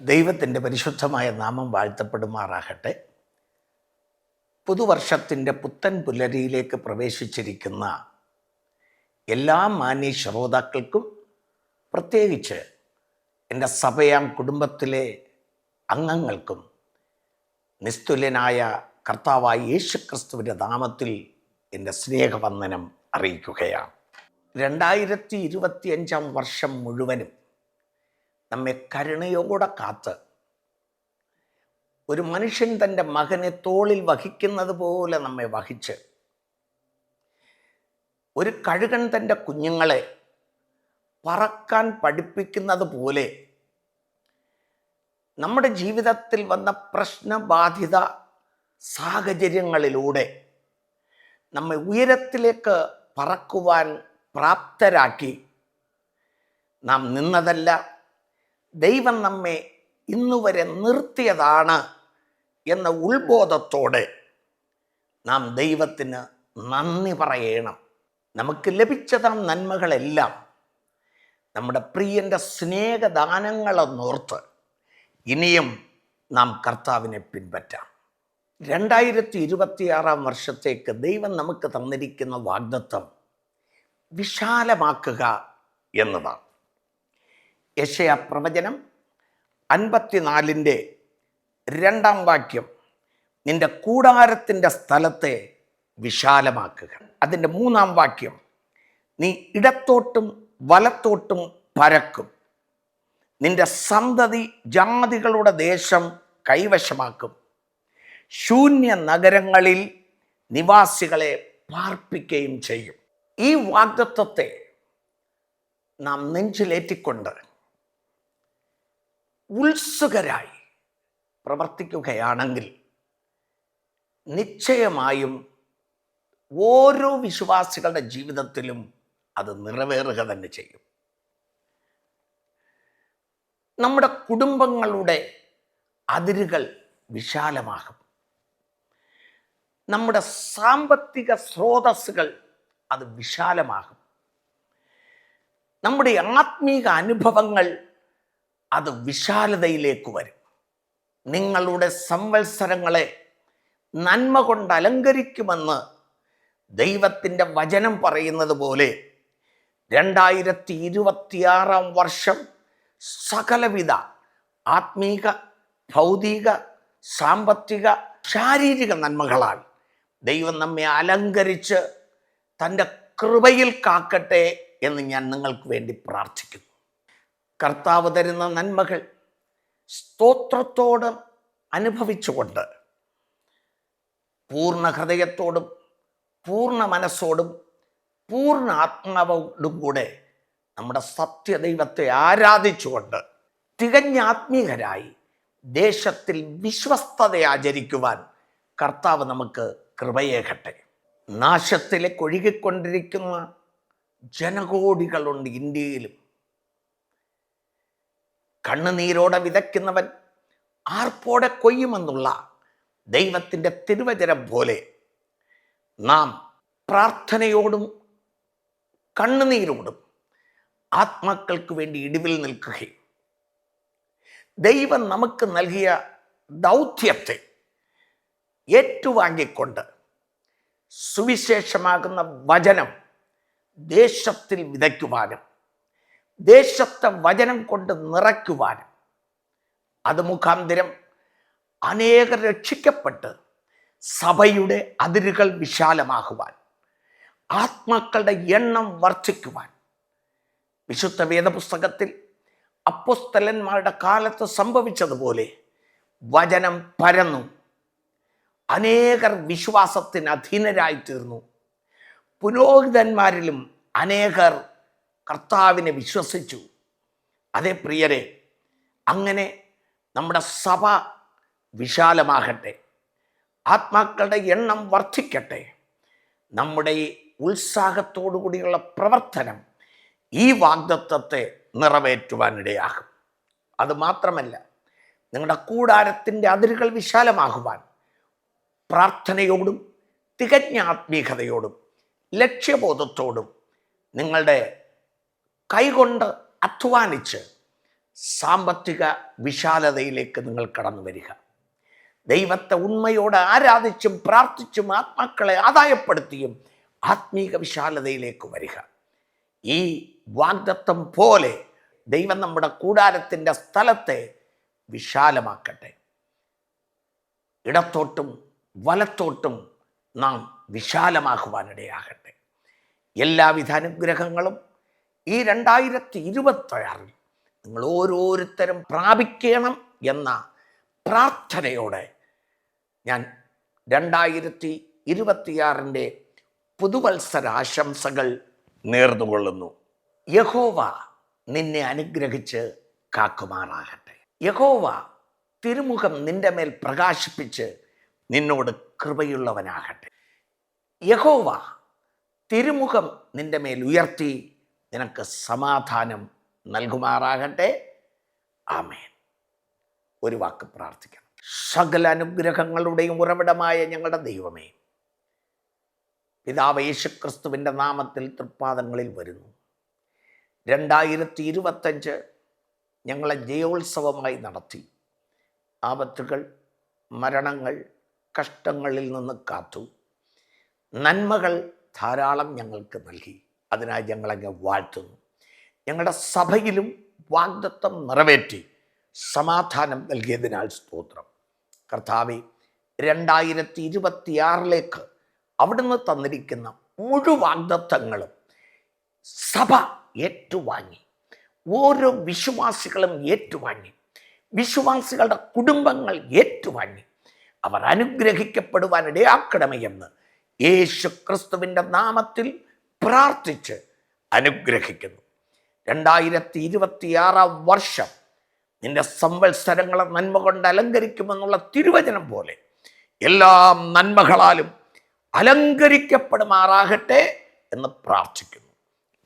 ദൈവത്തിൻ്റെ പരിശുദ്ധമായ നാമം വാഴ്ത്തപ്പെടുമാറാകട്ടെ. പുതുവർഷത്തിൻ്റെ പുത്തൻ പുലരിയിലേക്ക് പ്രവേശിച്ചിരിക്കുന്ന എല്ലാ മാന്യ ശ്രോതാക്കൾക്കും, പ്രത്യേകിച്ച് എൻ്റെ സഭയാം കുടുംബത്തിലെ അംഗങ്ങൾക്കും നിസ്തുല്യനായ കർത്താവായ യേശുക്രിസ്തുവിൻ്റെ നാമത്തിൽ എൻ്റെ സ്നേഹവന്ദനം അറിയിക്കുകയാണ്. 2025 വർഷം മുഴുവനും നമ്മെ കരുണയോടെ കാത്ത്, ഒരു മനുഷ്യൻ തൻ്റെ മകനെ തോളിൽ വഹിക്കുന്നത് പോലെ നമ്മെ വഹിച്ച്, ഒരു കഴുകൻ തൻ്റെ കുഞ്ഞുങ്ങളെ പറക്കാൻ പഠിപ്പിക്കുന്നത് പോലെ നമ്മുടെ ജീവിതത്തിൽ വന്ന പ്രശ്നബാധിത സാഹചര്യങ്ങളിലൂടെ നമ്മെ ഉയരത്തിലേക്ക് പറക്കുവാൻ പ്രാപ്തരാക്കി. നാം നിന്നതല്ല, ദൈവം നമ്മെ ഇന്നുവരെ നിർത്തിയതാണ് എന്ന ഉൾബോധത്തോടെ നാം ദൈവത്തിന് നന്ദി പറയണം. നമുക്ക് ലഭിച്ചതാം നന്മകളെല്ലാം നമ്മുടെ പ്രിയൻ്റെ സ്നേഹദാനങ്ങളെന്നോർത്ത് ഇനിയും നാം കർത്താവിനെ പിൻപറ്റാം. 2026 വർഷത്തേക്ക് ദൈവം നമുക്ക് തന്നിരിക്കുന്ന വാഗ്ദത്തം വിശാലമാക്കുക എന്നതാണ്. യെശയ്യാ പ്രവചനം 54-2 വാക്യം, നിന്റെ കൂടാരത്തിൻ്റെ സ്ഥലത്തെ വിശാലമാക്കുക. അതിൻ്റെ 3 വാക്യം, നീ ഇടത്തോട്ടും വലത്തോട്ടും പരക്കും, നിന്റെ സന്തതി ജാതികളുടെ ദേശം കൈവശമാക്കും, ശൂന്യ നഗരങ്ങളിൽ നിവാസികളെ പാർപ്പിക്കുകയും ചെയ്യും. ഈ വാഗ്ദത്തത്തെ നാം നെഞ്ചിലേറ്റിക്കൊണ്ട് ഉത്സുകരായി പ്രവർത്തിക്കുകയാണെങ്കിൽ നിശ്ചയമായും ഓരോ വിശ്വാസികളുടെ ജീവിതത്തിലും അത് നിറവേറുക തന്നെ ചെയ്യും. നമ്മുടെ കുടുംബങ്ങളുടെ അതിരുകൾ വിശാലമാകും. നമ്മുടെ സാമ്പത്തിക സ്രോതസ്സുകൾ അത് വിശാലമാകും. നമ്മുടെ ആത്മീക അനുഭവങ്ങൾ അത് വിശാലതയിലേക്ക് വരും. നിങ്ങളുടെ സംവത്സരങ്ങളെ നന്മ കൊണ്ട് അലങ്കരിക്കുമെന്ന് ദൈവത്തിൻ്റെ വചനം പറയുന്നത് പോലെ 2026 വർഷം സകലവിധ ആത്മീക, ഭൗതിക, സാമ്പത്തിക, ശാരീരിക നന്മകളാൽ ദൈവം നമ്മെ അലങ്കരിച്ച് തൻ്റെ കൃപയിൽ കാക്കട്ടെ എന്ന് ഞാൻ നിങ്ങൾക്ക് വേണ്ടി പ്രാർത്ഥിക്കുന്നു. കർത്താവ് തരുന്ന നന്മകൾ സ്തോത്രത്തോട് അനുഭവിച്ചുകൊണ്ട് പൂർണ്ണ ഹൃദയത്തോടും പൂർണ്ണ മനസ്സോടും പൂർണ്ണ ആത്മാവോടും കൂടെ നമ്മുടെ സത്യദൈവത്തെ ആരാധിച്ചുകൊണ്ട് തികഞ്ഞ ആത്മീയരായി ദേശത്തിൽ വിശ്വസ്തത ആചരിക്കുവാൻ കർത്താവ് നമുക്ക് കൃപയേകട്ടെ. നാശത്തിലേക്ക് ഒഴുകിക്കൊണ്ടിരിക്കുന്ന ജനകോടികളുണ്ട് ഇന്ത്യയിലും. കണ്ണുനീരോടെ വിതയ്ക്കുന്നവൻ ആർപ്പോടെ കൊയ്യുമെന്നുള്ള ദൈവത്തിൻ്റെ തിരുവചനം പോലെ നാം പ്രാർത്ഥനയോടും കണ്ണുനീരോടും ആത്മാക്കൾക്ക് വേണ്ടി ഇടിവിൽ നിൽക്കുകയും ദൈവം നമുക്ക് നൽകിയ ദൗത്യത്തെ ഏറ്റുവാങ്ങിക്കൊണ്ട് സുവിശേഷമാകുന്ന വചനം ദേശത്തിൽ വിതയ്ക്കുവാനും ദേശത്തെ വചനം കൊണ്ട് നിറയ്ക്കുവാനും അത് മുഖാന്തരം അനേകർ രക്ഷിക്കപ്പെട്ട് സഭയുടെ അതിരുകൾ വിശാലമാകുവാൻ, ആത്മാക്കളുടെ എണ്ണം വർദ്ധിക്കുവാൻ, വിശുദ്ധ വേദപുസ്തകത്തിൽ അപ്പോസ്തലന്മാരുടെ കാലത്ത് സംഭവിച്ചതുപോലെ വചനം പരന്നു, അനേകർ വിശ്വാസത്തിന് അധീനരായി തീർന്നു. പുരോഹിതന്മാരിലും അനേകർ കർത്താവിനെ വിശ്വസിച്ചു. അതേ പ്രിയരെ, അങ്ങനെ നമ്മുടെ സഭ വിശാലമാകട്ടെ, ആത്മാക്കളുടെ എണ്ണം വർദ്ധിക്കട്ടെ. നമ്മുടെ ഈ ഉത്സാഹത്തോടു കൂടിയുള്ള പ്രവർത്തനം ഈ വാഗ്ദത്തത്തെ നിറവേറ്റുവാനിടയാകും. അതുമാത്രമല്ല, നിങ്ങളുടെ കൂടാരത്തിൻ്റെ അതിരുകൾ വിശാലമാകുവാൻ പ്രാർത്ഥനയോടും തികഞ്ഞ ആത്മീയതയോടും ലക്ഷ്യബോധത്തോടും നിങ്ങളുടെ കൈകൊണ്ട് അധ്വാനിച്ച് സാമ്പത്തിക വിശാലതയിലേക്ക് നിങ്ങൾ കടന്നു വരിക. ദൈവത്തെ ഉണ്മയോടെ ആരാധിച്ചും പ്രാർത്ഥിച്ചും ആത്മാക്കളെ ആദായപ്പെടുത്തിയും ആത്മീക വിശാലതയിലേക്ക് വരിക. ഈ വാഗ്ദത്തം പോലെ ദൈവം നമ്മുടെ കൂടാരത്തിൻ്റെ സ്ഥലത്തെ വിശാലമാക്കട്ടെ. ഇടത്തോട്ടും വലത്തോട്ടും നാം വിശാലമാക്കുവാനിടയാകട്ടെ. എല്ലാവിധ അനുഗ്രഹങ്ങളും ഈ 2026 നിങ്ങൾ ഓരോരുത്തരും പ്രാപിക്കണം എന്ന പ്രാർത്ഥനയോടെ ഞാൻ 2026 പുതുവത്സരാശംസകൾ നേർന്നുകൊള്ളുന്നു. യഹോവ നിന്നെ അനുഗ്രഹിച്ച് കാക്കുമാറാകട്ടെ. യഹോവ തിരുമുഖം നിന്റെ മേൽ പ്രകാശിപ്പിച്ച് നിന്നോട് കൃപയുള്ളവനാകട്ടെ. യഹോവ തിരുമുഖം നിന്റെ മേൽ ഉയർത്തി നിനക്ക് സമാധാനം നൽകുമാറാകട്ടെ. ആമേൻ. ഒരു വാക്ക് പ്രാർത്ഥിക്കണം. സകല അനുഗ്രഹങ്ങളുടെയും ഉറവിടമായ ഞങ്ങളുടെ ദൈവമേ, പിതാവ് യേശുക്രിസ്തുവിൻ്റെ നാമത്തിൽ തൃപ്പാദങ്ങളിൽ വരുന്നു. 2025 ഞങ്ങളെ ജയോത്സവമായി നടത്തി. ആപത്തുകൾ, മരണങ്ങൾ, കഷ്ടങ്ങളിൽ നിന്ന് കാത്തു. നന്മകൾ ധാരാളം ഞങ്ങൾക്ക് നൽകി. അതിനായി ഞങ്ങളങ്ങ് വാഴ്ത്തുന്നു. ഞങ്ങളുടെ സഭയിലും വാഗ്ദത്തം നിറവേറ്റി സമാധാനം നൽകിയതിനാൽ സ്തോത്രം. കർത്താവേ, 2026 അവിടുന്ന് തന്നിരിക്കുന്ന മുഴുവൻ വാഗ്ദത്തങ്ങളും സഭ ഏറ്റുവാങ്ങി. ഓരോ വിശ്വാസികളും ഏറ്റുവാങ്ങി. വിശ്വാസികളുടെ കുടുംബങ്ങൾ ഏറ്റുവാങ്ങി. അവർ അനുഗ്രഹിക്കപ്പെടുവാൻ ഇടയാക്കണമേ എന്ന് യേശു ക്രിസ്തുവിൻ്റെ നാമത്തിൽ പ്രാർത്ഥിച്ച് അനുഗ്രഹിക്കുന്നു. 2026 നിന്റെ സംവത്സരങ്ങളെ നന്മ കൊണ്ട് അലങ്കരിക്കുമെന്നുള്ള തിരുവചനം പോലെ എല്ലാ നന്മകളാലും അലങ്കരിക്കപ്പെടുമാറാകട്ടെ എന്ന് പ്രാർത്ഥിക്കുന്നു.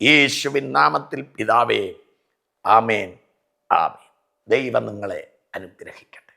യേശുവിൻ നാമത്തിൽ പിതാവേ, ആമേൻ, ആമേൻ. ദൈവം നിങ്ങളെ അനുഗ്രഹിക്കട്ടെ.